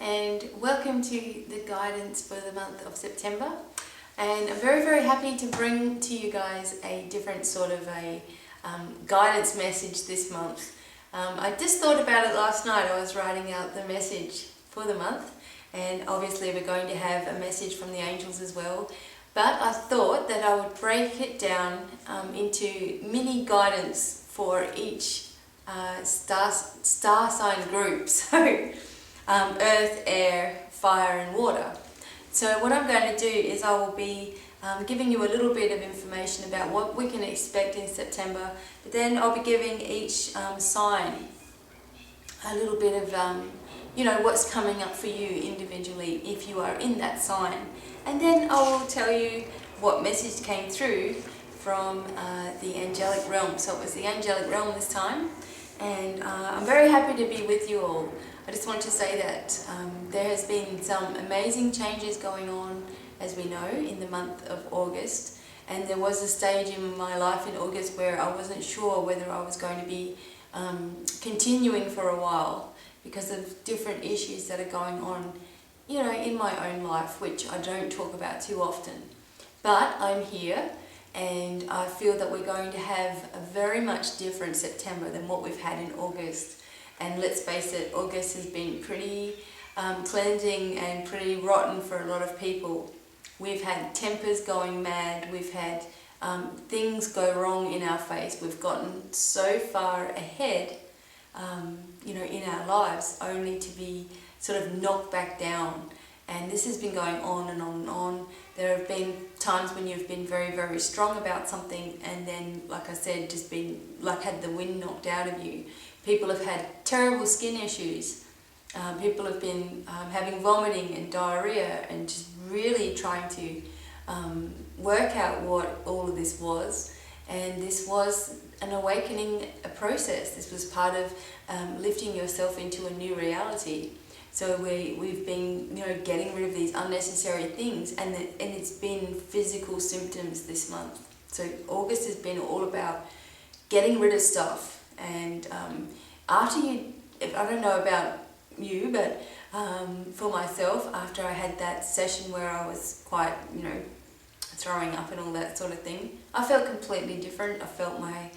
and welcome to the guidance for the month of September. And I'm very happy to bring to you guys a different sort of a guidance message this month. I just thought about it last night. I was writing out the message for the month, and obviously we're going to have a message from the angels as well. But I thought that I would break it down into mini guidance for each star sign group. So earth, air, fire and water. So what I'm going to do is I will be giving you a little bit of information about what we can expect in September, but then I'll be giving each sign a little bit of what's coming up for you individually if you are in that sign. And then I will tell you what message came through from the Angelic Realm. So it was the Angelic Realm this time, and I'm very happy to be with you all. I just want to say that there has been some amazing changes going on, as we know, in the month of August. And there was a stage in my life in August where I wasn't sure whether I was going to be continuing for a while because of different issues that are going on, in my own life, which I don't talk about too often. But I'm here, and I feel that we're going to have a very much different September than what we've had in August. And let's face it, August has been pretty cleansing and pretty rotten for a lot of people. We've had tempers going mad, we've had things go wrong in our face. We've gotten so far ahead, in our lives, only to be sort of knocked back down. And this has been going on and on and on. There have been times when you've been very strong about something, and then, like I said, just been like had the wind knocked out of you. People have had terrible skin issues. People have been having vomiting and diarrhea, and just really trying to work out what all of this was. And this was an awakening, a process. This was part of lifting yourself into a new reality. So we've been, getting rid of these unnecessary things, and it's been physical symptoms this month. So August has been all about getting rid of stuff. And after I don't know about you, but for myself, after I had that session where I was quite, throwing up and all that sort of thing, I felt completely different. I felt my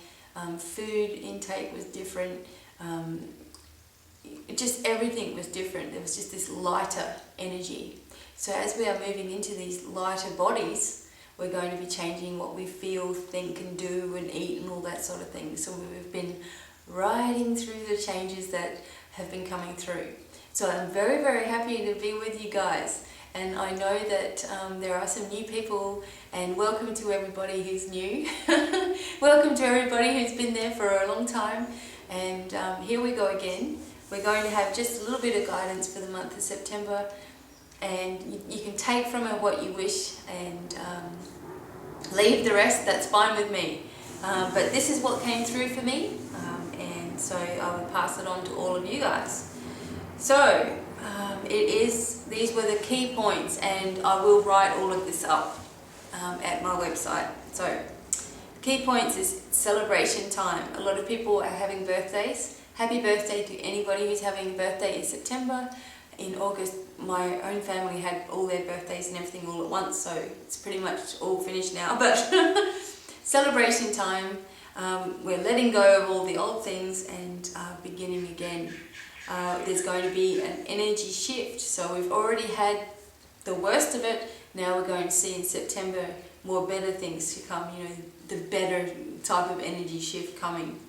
food intake was different. Just everything was different. There was just this lighter energy. So as we are moving into these lighter bodies, we're going to be changing what we feel, think and do and eat and all that sort of thing. So we've been riding through the changes that have been coming through. So I'm very happy to be with you guys. And I know that there are some new people, and welcome to everybody who's new. Welcome to everybody who's been there for a long time. And here we go again. We're going to have just a little bit of guidance for the month of September, and you can take from it what you wish and leave the rest. That's fine with me. But this is what came through for me, and so I will pass it on to all of you guys. So these were the key points, and I will write all of this up at my website. So key points is celebration time. A lot of people are having birthdays. Happy birthday to anybody who's having a birthday in September. In August, my own family had all their birthdays and everything all at once, so it's pretty much all finished now. But celebration time, we're letting go of all the old things and beginning again. There's going to be an energy shift. So we've already had the worst of it. Now we're going to see in September more better things to come, the better type of energy shift coming.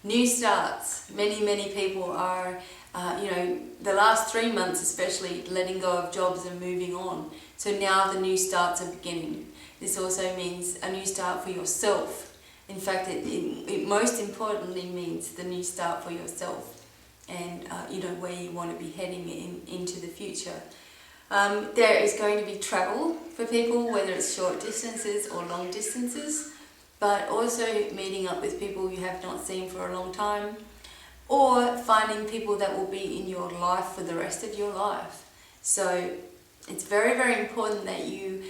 New starts. Many people are, the last 3 months especially, letting go of jobs and moving on. So now the new starts are beginning. This also means a new start for yourself. In fact, it most importantly means the new start for yourself, and where you want to be heading into the future. There is going to be travel for people, whether it's short distances or long distances, but also meeting up with people you have not seen for a long time, or finding people that will be in your life for the rest of your life. So it's very important that you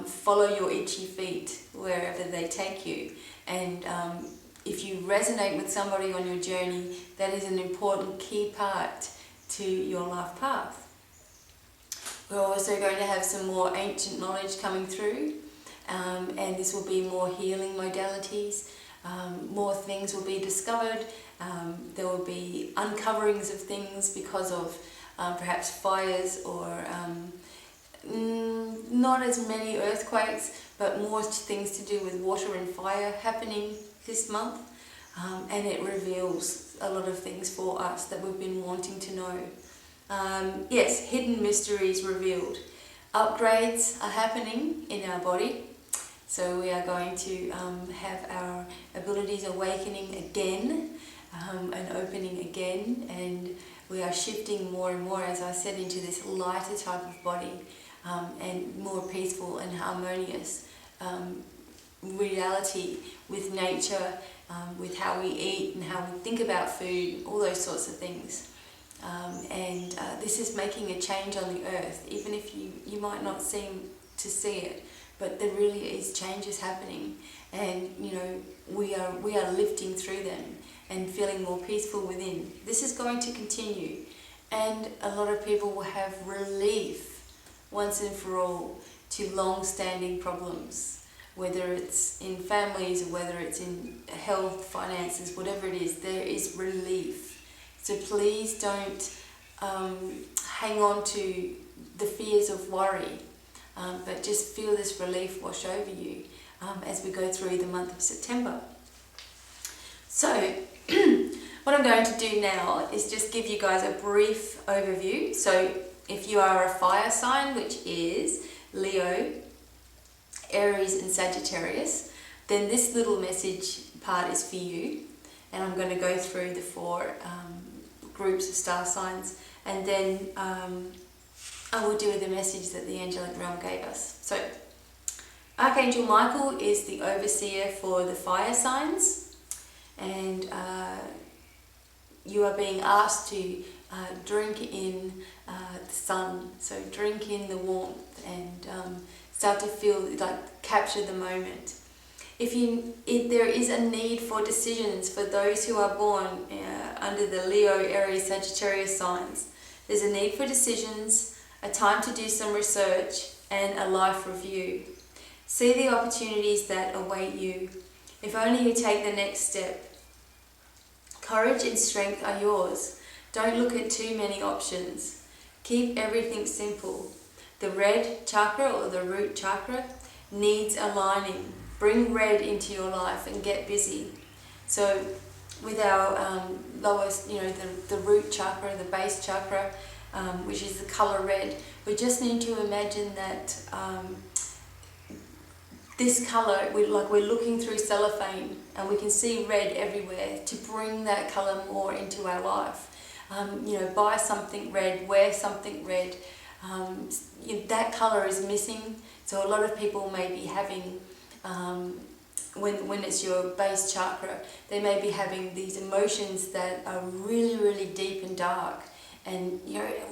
follow your itchy feet wherever they take you. And if you resonate with somebody on your journey, that is an important key part to your life path. We're also going to have some more ancient knowledge coming through, and this will be more healing modalities. More things will be discovered. There will be uncoverings of things because of perhaps fires or not as many earthquakes, but more things to do with water and fire happening this month. And it reveals a lot of things for us that we've been wanting to know. Yes, hidden mysteries revealed. Upgrades are happening in our body. So we are going to have our abilities awakening again and opening again, and we are shifting more and more, as I said, into this lighter type of body and more peaceful and harmonious reality with nature, with how we eat and how we think about food, all those sorts of things. And this is making a change on the earth, even if you might not seem to see it, but there really is changes happening, and we are lifting through them and feeling more peaceful within. This is going to continue, and a lot of people will have relief once and for all to long-standing problems, whether it's in families or whether it's in health, finances, whatever it is, there is relief. So please don't hang on to the fears of worry, but just feel this relief wash over you as we go through the month of September. So what I'm going to do now is just give you guys a brief overview. So if you are a fire sign, which is Leo, Aries and Sagittarius, then this little message part is for you. And I'm going to go through the 4 groups of star signs, and then I will do the message that the Angelic Realm gave us. So Archangel Michael is the overseer for the fire signs, and you are being asked to drink in the sun, so drink in the warmth and start to feel like capture the moment. If there is a need for decisions for those who are born under the Leo, Aries, Sagittarius signs, there's a need for decisions, a time to do some research, and a life review. See the opportunities that await you, if only you take the next step. Courage and strength are yours. Don't look at too many options. Keep everything simple. The red chakra, or the root chakra, needs aligning. Bring red into your life and get busy. So with our lowest, the root chakra, the base chakra, which is the color red, we just need to imagine that this color, we're looking through cellophane and we can see red everywhere, to bring that color more into our life. Buy something red, wear something red. That color is missing. So a lot of people may be having, when it's your base chakra, they may be having these emotions that are really, really deep and dark, and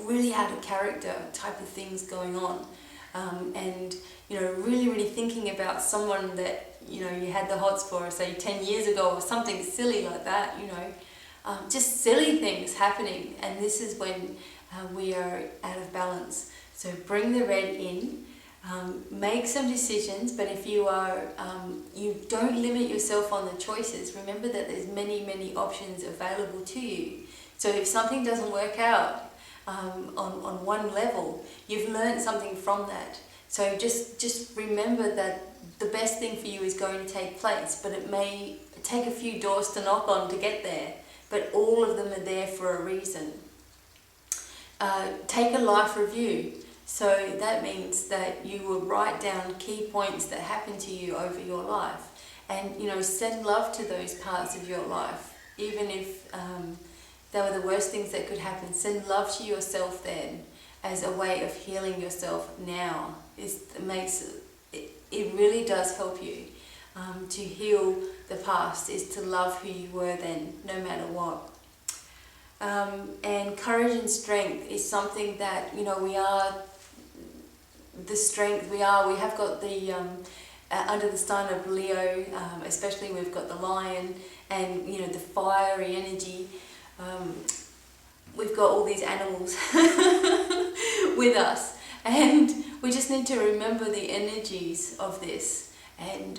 really out of character type of things going on. And really, really thinking about someone that you had the hots for, say 10 years ago, or something silly like that. Just silly things happening, and this is when we are out of balance. So bring the red in, make some decisions, but if you are, you don't limit yourself on the choices. Remember that there's many, many options available to you. So if something doesn't work out on one level, you've learned something from that. So just remember that the best thing for you is going to take place, but it may take a few doors to knock on to get there, but all of them are there for a reason. Take a life review. So that means that you will write down key points that happen to you over your life, and send love to those parts of your life, even if they were the worst things that could happen. Send love to yourself then, as a way of healing yourself now. It really does help you to heal the past, is to love who you were then, no matter what. And courage and strength is something that we are the strength we have got the under the sign of Leo, especially we've got the lion and the fiery energy. We've got all these animals with us, And we just need to remember the energies of this, and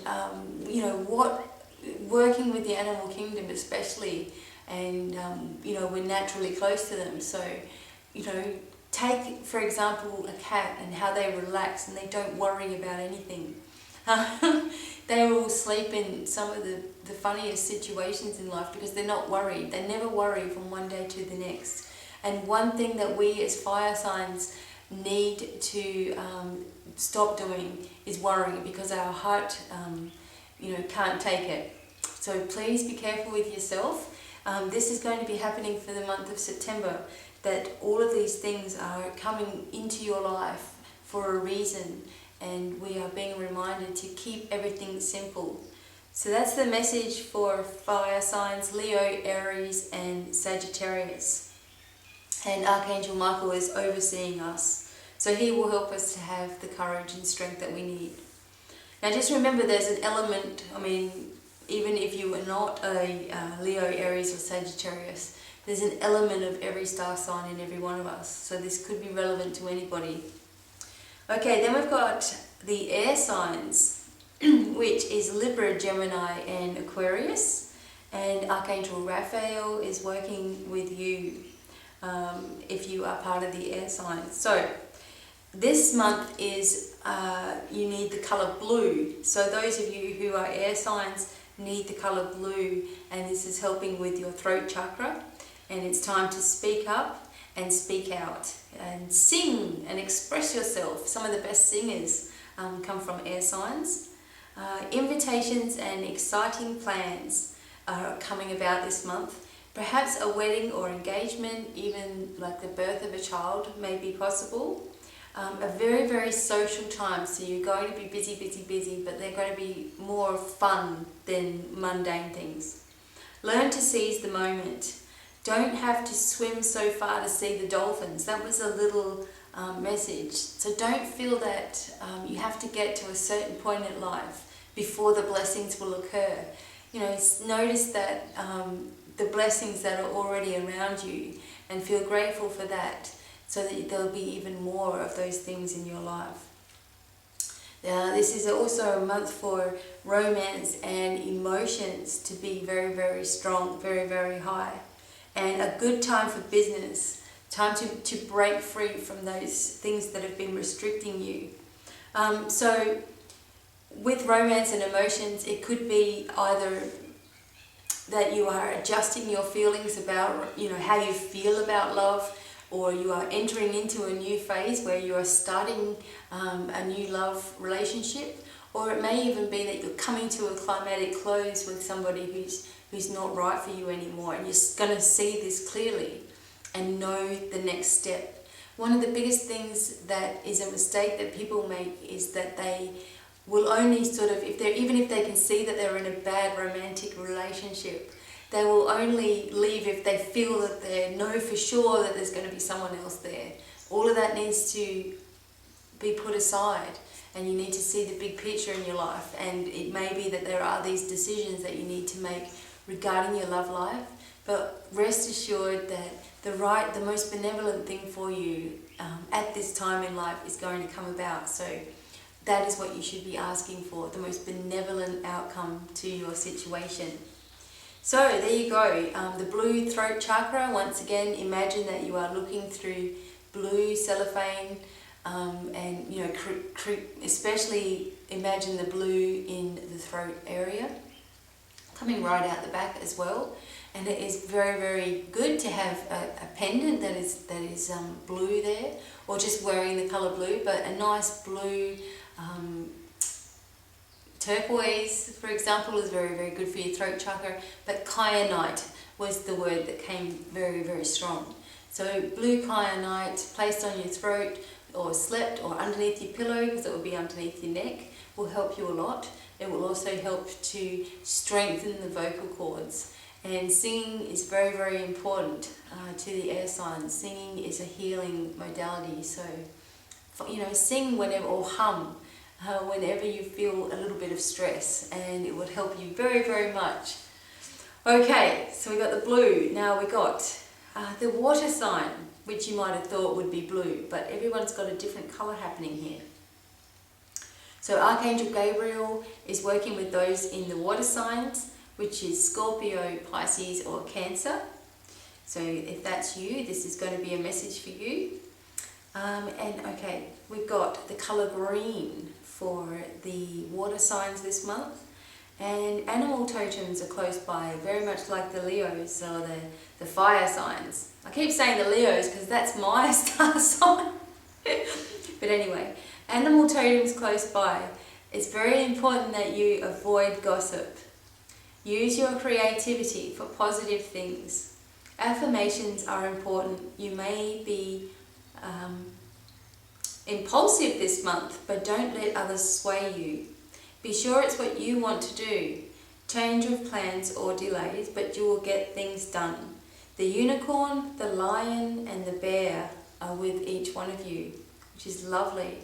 you know, working with the animal kingdom especially, and you know, we're naturally close to them. So, you know, take for example a cat and how they relax and they don't worry about anything. They will sleep in some of the funniest situations in life because they're not worried. They never worry from one day to the next. And one thing that we as fire signs need to stop doing is worrying, because our heart you know, can't take it. So please be careful with yourself. This is going to be happening for the month of September, that all of these things are coming into your life for a reason, and we are being reminded to keep everything simple. So that's the message for fire signs, Leo, Aries and Sagittarius. And Archangel Michael is overseeing us, so he will help us to have the courage and strength that we need. Now just remember, there's an element, I mean, even if you are not a Leo, Aries or Sagittarius, there's an element of every star sign in every one of us, so this could be relevant to anybody. Okay, then we've got the air signs, which is Libra, Gemini and Aquarius, and Archangel Raphael is working with you if you are part of the air signs. So this month is, you need the colour blue. So those of you who are air signs need the colour blue, and this is helping with your throat chakra. And it's time to speak up and speak out and sing and express yourself. Some of the best singers come from air signs. Invitations and exciting plans are coming about this month. Perhaps a wedding or engagement, even like the birth of a child may be possible. A very, very social time, so you're going to be busy, busy, busy, but they're going to be more fun than mundane things. Learn to seize the moment. Don't have to swim so far to see the dolphins. That was a little message. So don't feel that you have to get to a certain point in life before the blessings will occur. You know, notice that the blessings that are already around you, and feel grateful for that, so that there'll be even more of those things in your life. This is also a month for romance and emotions to be very, very strong, very, very high. And a good time for business, time to break free from those things that have been restricting you. So with romance and emotions, it could be either that you are adjusting your feelings about, you know, how you feel about love, or you are entering into a new phase where you are starting a new love relationship, or it may even be that you're coming to a climatic close with somebody who's not right for you anymore, and you're going to see this clearly and know the next step. One of the biggest things that is a mistake that people make is that they will only sort of, even if they can see that they're in a bad romantic relationship, they will only leave if they feel that they know for sure that there's going to be someone else there. All of that needs to be put aside, and you need to see the big picture in your life. And it may be that there are these decisions that you need to make regarding your love life, but rest assured that the most benevolent thing for you at this time in life is going to come about. So that is what you should be asking for, the most benevolent outcome to your situation. So there you go, the blue throat chakra. Once again, imagine that you are looking through blue cellophane, and you know, especially imagine the blue in the throat area, coming right out the back as well. And it is very, very good to have a pendant that is blue there, or just wearing the colour blue, but a nice blue turquoise, for example, is very, very good for your throat chakra. But kyanite was the word that came very, very strong. So blue kyanite placed on your throat, or slept, or underneath your pillow, because it will be underneath your neck, will help you a lot. It will also help to strengthen the vocal cords. And singing is very, very important to the air signs. Singing is a healing modality. So, you know, sing whenever, or hum whenever you feel a little bit of stress, and it would help you very, very much. Okay, so we got the blue. Now we got the water sign. which you might have thought would be blue, but everyone's got a different colour happening here. So Archangel Gabriel is working with those in the water signs, which is Scorpio, Pisces or Cancer. So if that's you, this is going to be a message for you. And okay, we've got the colour green for the water signs this month. And animal totems are close by, very much like the Leos or the fire signs. I keep saying the Leos because that's my star sign. But anyway, animal totems close by. It's very important that you avoid gossip. Use your creativity for positive things. Affirmations are important. You may be impulsive this month, but don't let others sway you. Be sure it's what you want to do. Change of plans or delays, but you will get things done. The unicorn, the lion and the bear are with each one of you, which is lovely.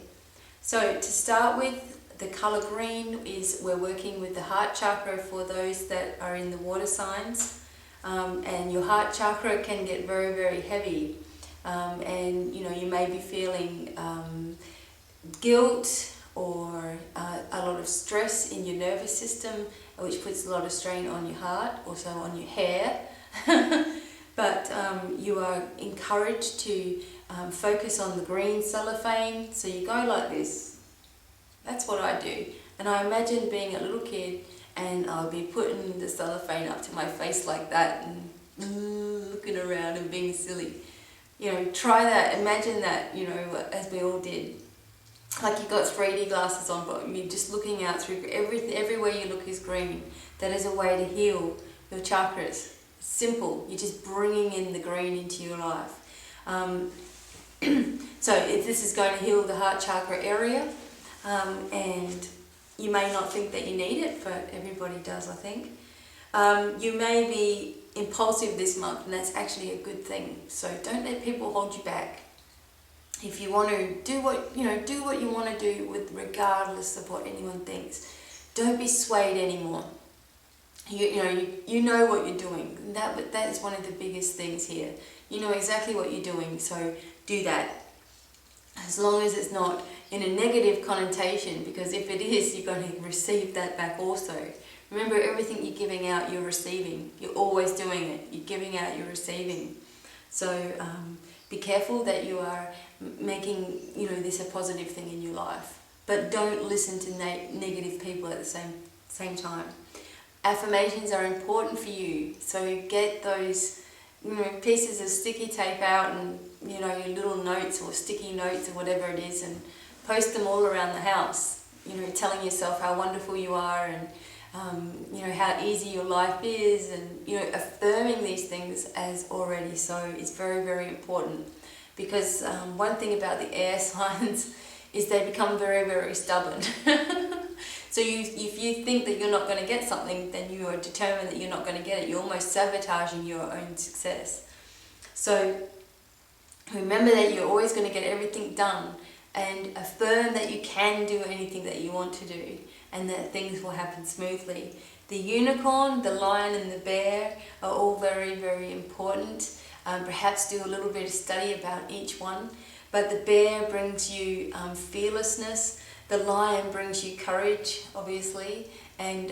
So to start with, the colour green is we're working with the heart chakra for those that are in the water signs. And your heart chakra can get very, very heavy. And you may be feeling guilt or a lot of stress in your nervous system, which puts a lot of strain on your heart, also on your hair. But you are encouraged to focus on the green cellophane. So you go like this. That's what I do. And I imagine being a little kid and I'll be putting the cellophane up to my face like that and looking around and being silly. Try that, imagine that, as we all did. Like you got 3D glasses on, but you're just looking out through everywhere you look is green. That is a way to heal your chakras. It's simple. You're just bringing in the green into your life. So if this is going to heal the heart chakra area, and you may not think that you need it, but everybody does, I think. You may be impulsive this month, and that's actually a good thing. So don't let people hold you back. If you want to do what you want to do, with regardless of what anyone thinks. Don't be swayed anymore. You know what you're doing. That is one of the biggest things here. You know exactly what you're doing, so do that. As long as it's not in a negative connotation, because if it is, you're going to receive that back also. Remember, everything you're giving out, you're receiving. You're always doing it. You're giving out, you're receiving. So be careful that you are making this a positive thing in your life. But don't listen to negative people at the same time. Affirmations are important for you. So get those pieces of sticky tape out and your little notes or sticky notes or whatever it is, and post them all around the house. Telling yourself how wonderful you are and how easy your life is, and affirming these things as already so is very, very important. Because one thing about the air signs is they become very, very stubborn. So if you think that you're not going to get something, then you are determined that you're not going to get it. You're almost sabotaging your own success. So remember that you're always going to get everything done, and affirm that you can do anything that you want to do, and that things will happen smoothly. The unicorn, the lion and the bear are all very, very important. Perhaps do a little bit of study about each one. But the bear brings you fearlessness. The lion brings you courage, obviously, and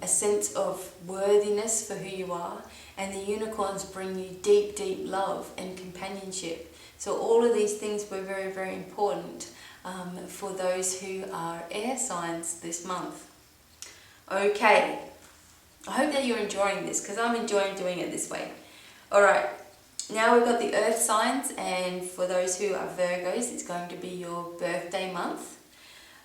a sense of worthiness for who you are. And the unicorns bring you deep, deep love and companionship. So all of these things were very, very important for those who are air signs this month. Okay, I hope that you're enjoying this, because I'm enjoying doing it this way. Alright, now we've got the earth signs, and for those who are Virgos, it's going to be your birthday month.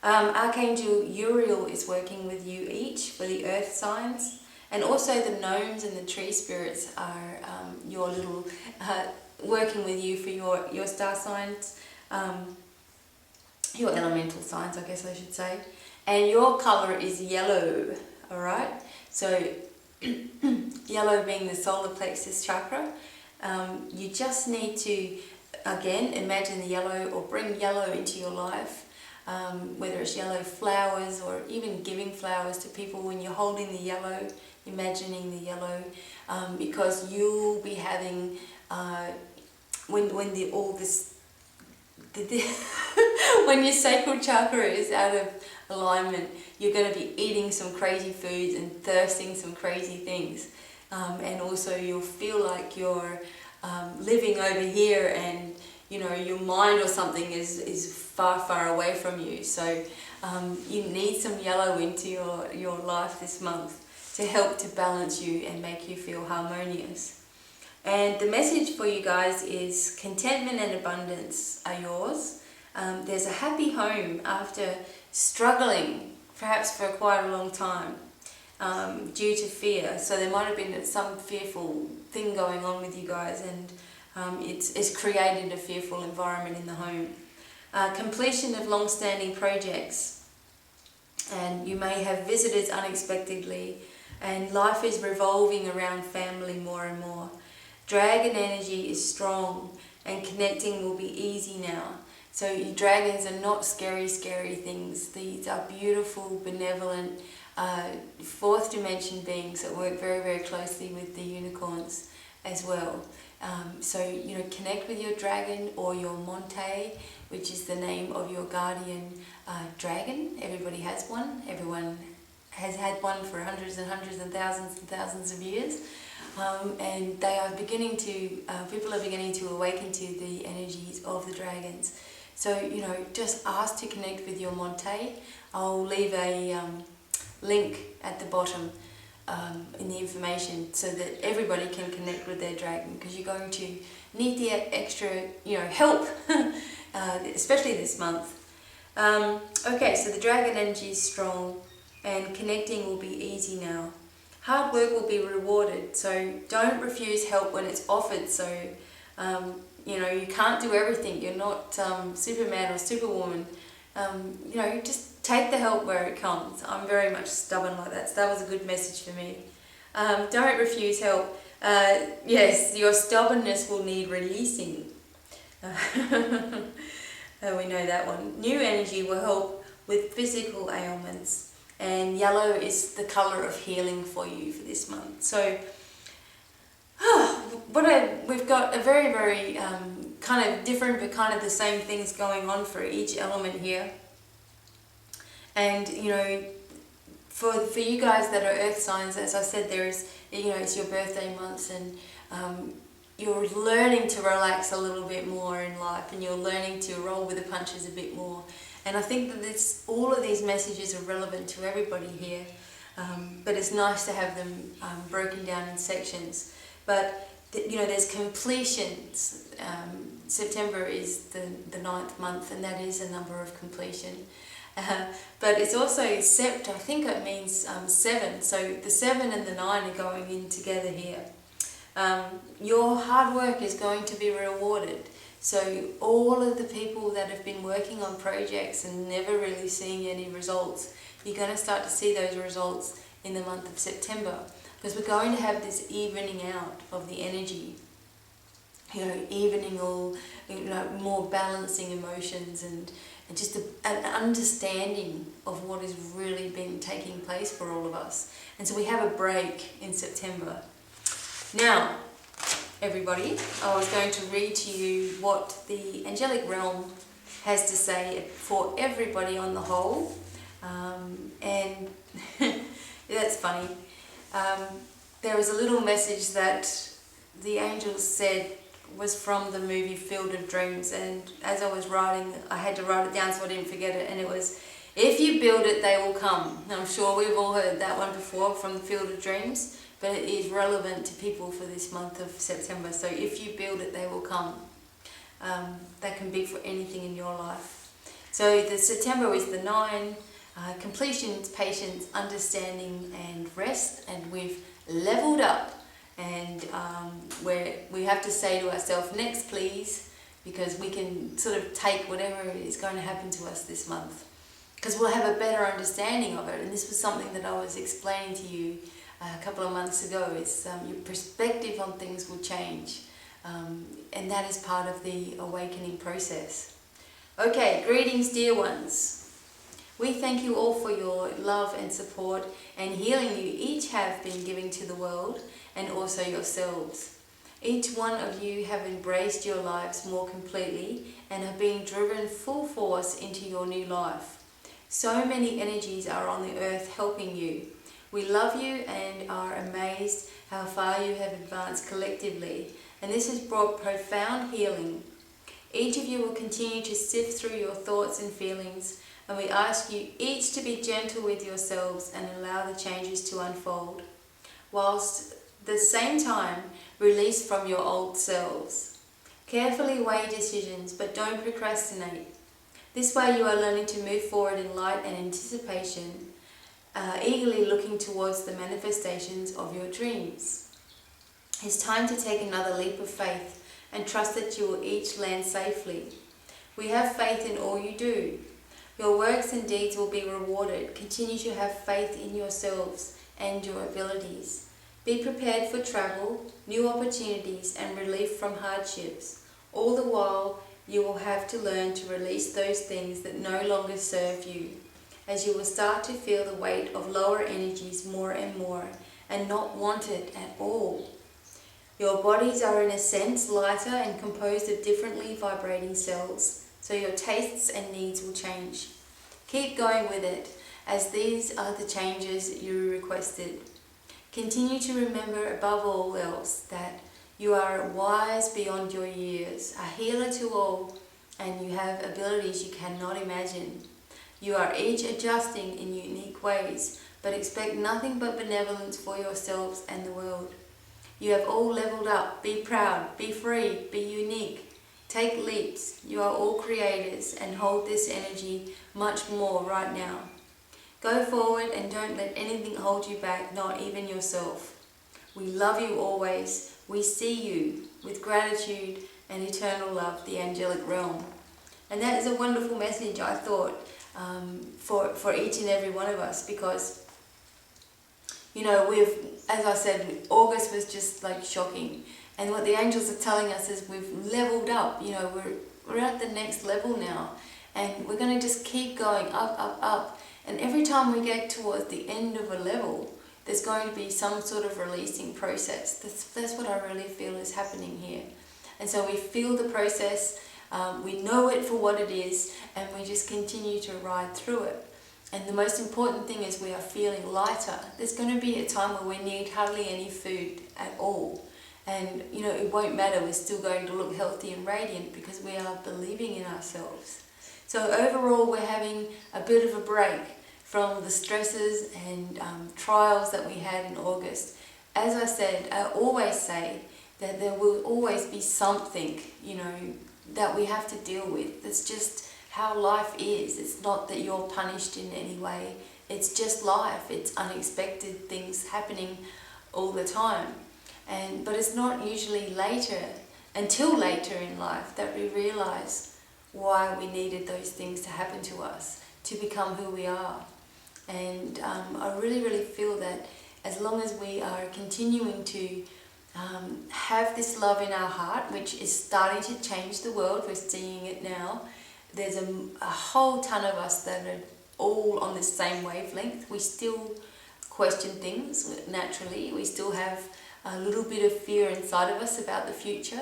Archangel Uriel is working with you each for the earth signs, and also the gnomes and the tree spirits are your little working with you for your star signs, your elemental signs, I guess I should say. And your colour is yellow, alright? So yellow being the solar plexus chakra. You just need to, again, imagine the yellow or bring yellow into your life. Whether it's yellow flowers or even giving flowers to people when you're holding the yellow, imagining the yellow, because you'll be having when the all this the when your sacral chakra is out of alignment, you're going to be eating some crazy foods and thirsting some crazy things, and also you'll feel like you're living over here, and you know your mind or something is far away from you. So you need some yellow into your life this month to help to balance you and make you feel harmonious. And the message for you guys is contentment and abundance are yours. There's a happy home after struggling perhaps for quite a long time due to fear. So there might have been some fearful thing going on with you guys, and it's created a fearful environment in the home. Completion of long-standing projects, and you may have visitors unexpectedly, and life is revolving around family more and more. Dragon energy is strong, and connecting will be easy now. So your dragons are not scary things. These are beautiful, benevolent, fourth dimension beings that work very closely with the unicorns as well. So, you know, connect with your dragon or your Monte, which is the name of your guardian dragon. Everybody has one. Everyone has had one for hundreds and thousands of years. And they are beginning to, people are beginning to awaken to the energies of the dragons. So, you know, just ask to connect with your Monte. I'll leave a link at the bottom in the information so that everybody can connect with their dragon, because you're going to need the extra, you know, help, especially this month. Okay, so the dragon energy is strong and connecting will be easy now. Hard work will be rewarded, so don't refuse help when it's offered. So, you know, you can't do everything. You're not Superman or Superwoman. You know, just take the help where it comes. I'm very much stubborn like that, so that was a good message for me. Don't refuse help. Yes, your stubbornness will need releasing. We know that one. New energy will help with physical ailments. And yellow is the colour of healing for you for this month. So, we've got a very kind of different but kind of the same things going on for each element here. And, you know, for you guys that are earth signs, as I said, there is, you know, it's your birthday months, and you're learning to relax a little bit more in life, and you're learning to roll with the punches a bit more. And I think that all of these messages are relevant to everybody here, but it's nice to have them broken down in sections. But you know, there's completions. September is the 9th month, and that is a number of completion. But it's also sept. I think it means 7. So the 7 and the 9 are going in together here. Your hard work is going to be rewarded. So all of the people that have been working on projects and never really seeing any results, you're going to start to see those results in the month of September, because we're going to have this evening out of the energy, you know, evening all, you know, more balancing emotions and just an understanding of what has really been taking place for all of us. And so we have a break in September. Now, everybody, I was going to read to you what the Angelic Realm has to say for everybody on the whole, and that's funny. There was a little message that the angels said was from the movie Field of Dreams, and as I was writing, I had to write it down so I didn't forget it, and it was, if you build it, they will come. And I'm sure we've all heard that one before from the Field of Dreams, but it is relevant to people for this month of September. So if you build it, they will come. That can be for anything in your life. So the September is the 9, completion, patience, understanding, and rest, and we've leveled up. And we have to say to ourselves, next please, because we can sort of take whatever is going to happen to us this month, because we'll have a better understanding of it. And this was something that I was explaining to you a couple of months ago, is your perspective on things will change, and that is part of the awakening process. Okay, greetings dear ones. We thank you all for your love and support and healing you each have been giving to the world, and also yourselves. Each one of you have embraced your lives more completely and are being driven full force into your new life. So many energies are on the earth helping you. We love you and are amazed how far you have advanced collectively, and this has brought profound healing. Each of you will continue to sift through your thoughts and feelings, and we ask you each to be gentle with yourselves and allow the changes to unfold, whilst at the same time release from your old selves. Carefully weigh decisions, but don't procrastinate. This way you are learning to move forward in light and anticipation, eagerly looking towards the manifestations of your dreams. It's time to take another leap of faith and trust that you will each land safely. We have faith in all you do. Your works and deeds will be rewarded. Continue to have faith in yourselves and your abilities. Be prepared for travel, new opportunities, and relief from hardships. All the while, you will have to learn to release those things that no longer serve you, as you will start to feel the weight of lower energies more and more, and not want it at all. Your bodies are in a sense lighter and composed of differently vibrating cells, so your tastes and needs will change. Keep going with it, as these are the changes you requested. Continue to remember above all else that you are wise beyond your years, a healer to all, and you have abilities you cannot imagine. You are each adjusting in unique ways, but expect nothing but benevolence for yourselves and the world. You have all leveled up. Be proud, be free, be unique. Take leaps. You are all creators and hold this energy much more right now. Go forward and don't let anything hold you back, not even yourself. We love you always. We see you with gratitude and eternal love, the Angelic Realm. And that is a wonderful message, I thought, for each and every one of us, because, you know, as I said, August was just like shocking. And what the angels are telling us is we've leveled up, you know, we're at the next level now. And we're going to just keep going up, up, up. And every time we get towards the end of a level, there's going to be some sort of releasing process. That's what I really feel is happening here. And so we feel the process, we know it for what it is, and we just continue to ride through it. And the most important thing is we are feeling lighter. There's going to be a time where we need hardly any food at all. And, you know, it won't matter. We're still going to look healthy and radiant because we are believing in ourselves. So overall, we're having a bit of a break from the stresses and trials that we had in August. As I said, I always say that there will always be something, you know, that we have to deal with. It's just how life is. It's not that you're punished in any way. It's just life. It's unexpected things happening all the time. But it's not usually until later in life that we realize why we needed those things to happen to us, to become who we are. And I really, really feel that as long as we are continuing to have this love in our heart, which is starting to change the world, we're seeing it now. There's a whole ton of us that are all on the same wavelength. We still question things naturally. We still have a little bit of fear inside of us about the future.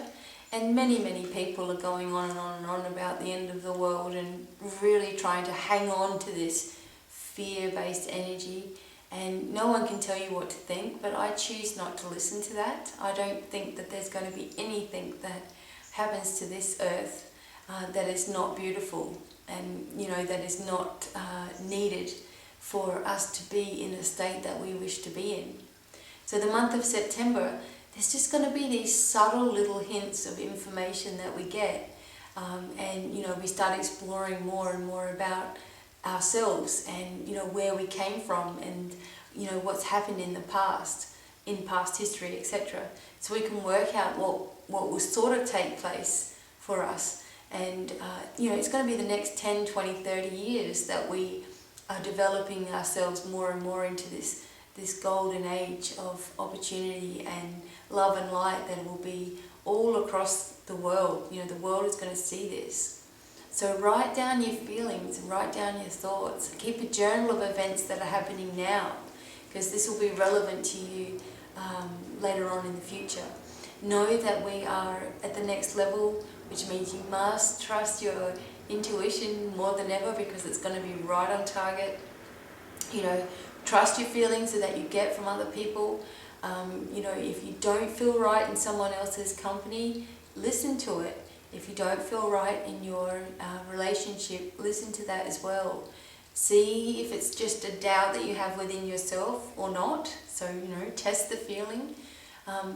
And many, many people are going on and on and on about the end of the world and really trying to hang on to this fear-based energy. And no one can tell you what to think, but I choose not to listen to that. I don't think that there's going to be anything that happens to this earth that is not beautiful and, you know, that is not needed for us to be in a state that we wish to be in. So the month of September, there's just going to be these subtle little hints of information that we get. And, you know, we start exploring more and more about ourselves and, you know, where we came from and, you know, what's happened in the past, in past history, etc. So we can work out what will sort of take place for us. And, you know, it's going to be the next 10, 20, 30 years that we are developing ourselves more and more into this golden age of opportunity and love and light that will be all across the world. You know, the world is going to see this. So write down your feelings and write down your thoughts. Keep a journal of events that are happening now, because this will be relevant to you later on in the future. know that we are at the next level, which means you must trust your intuition more than ever, because it's going to be right on target. You know, trust your feelings so that you get from other people. You know, if you don't feel right in someone else's company, listen to it. If you don't feel right in your relationship, listen to that as well. See if it's just a doubt that you have within yourself or not. So, you know, test the feeling.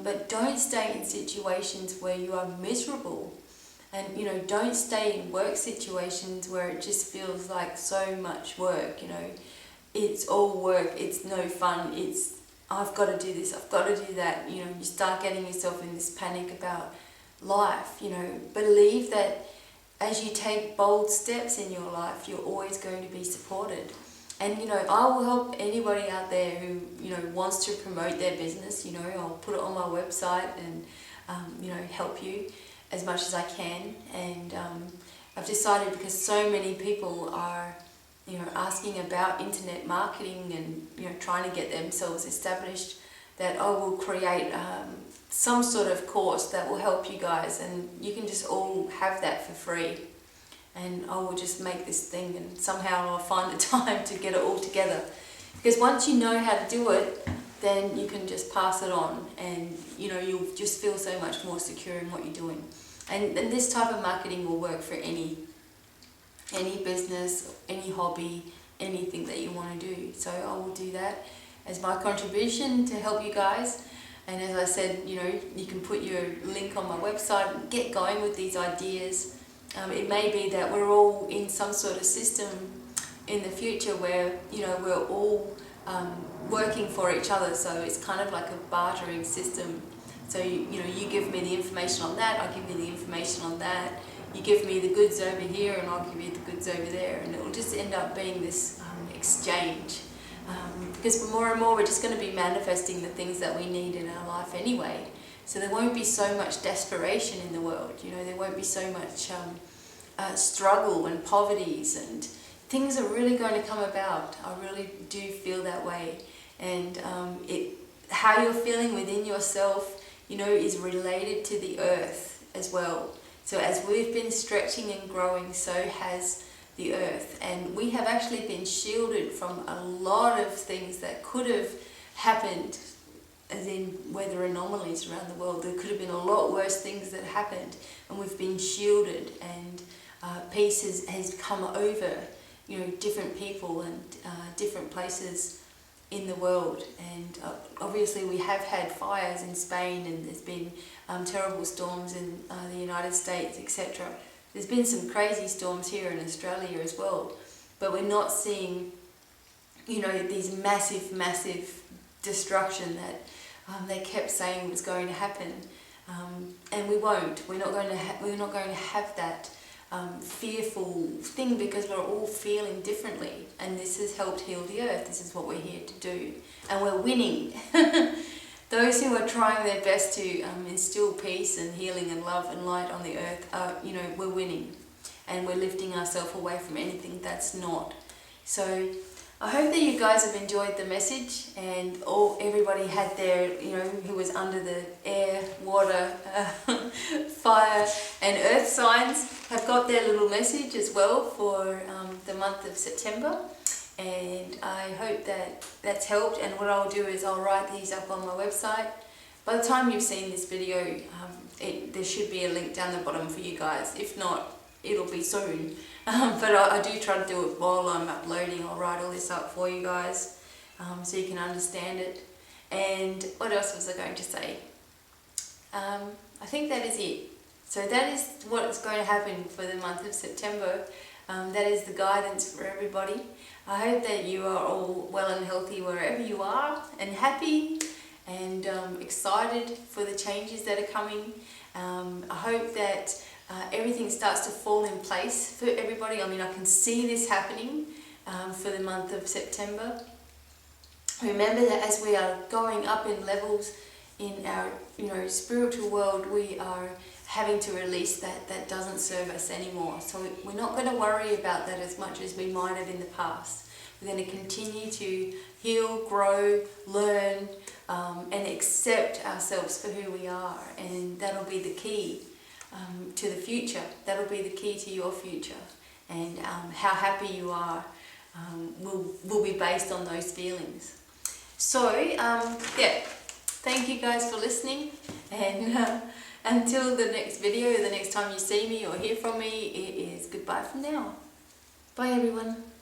But don't stay in situations where you are miserable. And, you know, don't stay in work situations where it just feels like so much work, you know. It's all work, it's no fun, it's, I've got to do this, I've got to do that. You know, you start getting yourself in this panic about life, you know. Believe that as you take bold steps in your life, you're always going to be supported. And, you know, I will help anybody out there who, you know, wants to promote their business. You know, I'll put it on my website and, you know, help you as much as I can. And I've decided, because so many people are, you know, asking about internet marketing and, you know, trying to get themselves established, that I will create some sort of course that will help you guys, and you can just all have that for free. And I will just make this thing, and somehow I'll find the time to get it all together. Because once you know how to do it, then you can just pass it on, and, you know, you'll just feel so much more secure in what you're doing. And this type of marketing will work for any business, any hobby, anything that you want to do. So I will do that as my contribution to help you guys. And as I said, you know, you can put your link on my website and get going with these ideas. It may be that we're all in some sort of system in the future where, you know, we're all working for each other. So it's kind of like a bartering system. So, you know, you give me the information on that, I give you the information on that. You give me the goods over here and I'll give you the goods over there, and it will just end up being this exchange. Because more and more we're just going to be manifesting the things that we need in our life anyway. So there won't be so much desperation in the world, you know, there won't be so much struggle and poverties, and things are really going to come about. I really do feel that way. And how you're feeling within yourself, you know, is related to the earth as well. So as we've been stretching and growing, so has the earth. And we have actually been shielded from a lot of things that could have happened, as in weather anomalies around the world. There could have been a lot worse things that happened, and we've been shielded, and peace has come over, you know, different people and different places in the world. And obviously we have had fires in Spain, and there's been terrible storms in the United States, etc. There's been some crazy storms here in Australia as well, but we're not seeing, you know, these massive destruction that they kept saying was going to happen, and we won't. We're not going to have that fearful thing, because we're all feeling differently, and this has helped heal the earth. This is what we're here to do, and we're winning. Those who are trying their best to instill peace and healing and love and light on the earth, you know, we're winning, and we're lifting ourselves away from anything that's not. So I hope that you guys have enjoyed the message, and everybody had their, you know, who was under the air, water, fire and earth signs have got their little message as well for the month of September. And I hope that that's helped, and what I'll do is I'll write these up on my website. By the time you've seen this video, there should be a link down the bottom for you guys. If not, it'll be soon. But I do try to do it while I'm uploading. I'll write all this up for you guys so you can understand it. And what else was I going to say? I think that is it. So that is what's going to happen for the month of September. That is the guidance for everybody. I hope that you are all well and healthy wherever you are, and happy and excited for the changes that are coming. I hope that everything starts to fall in place for everybody. I mean, I can see this happening for the month of September. Remember that as we are going up in levels in our, you know, spiritual world, we are having to release that doesn't serve us anymore. So we're not going to worry about that as much as we might have in the past. We're going to continue to heal, grow, learn, and accept ourselves for who we are. And that'll be the key to the future. That'll be the key to your future. And how happy you are will be based on those feelings. So, yeah, thank you guys for listening. And until the next video, the next time you see me or hear from me, it is goodbye from now. Bye everyone.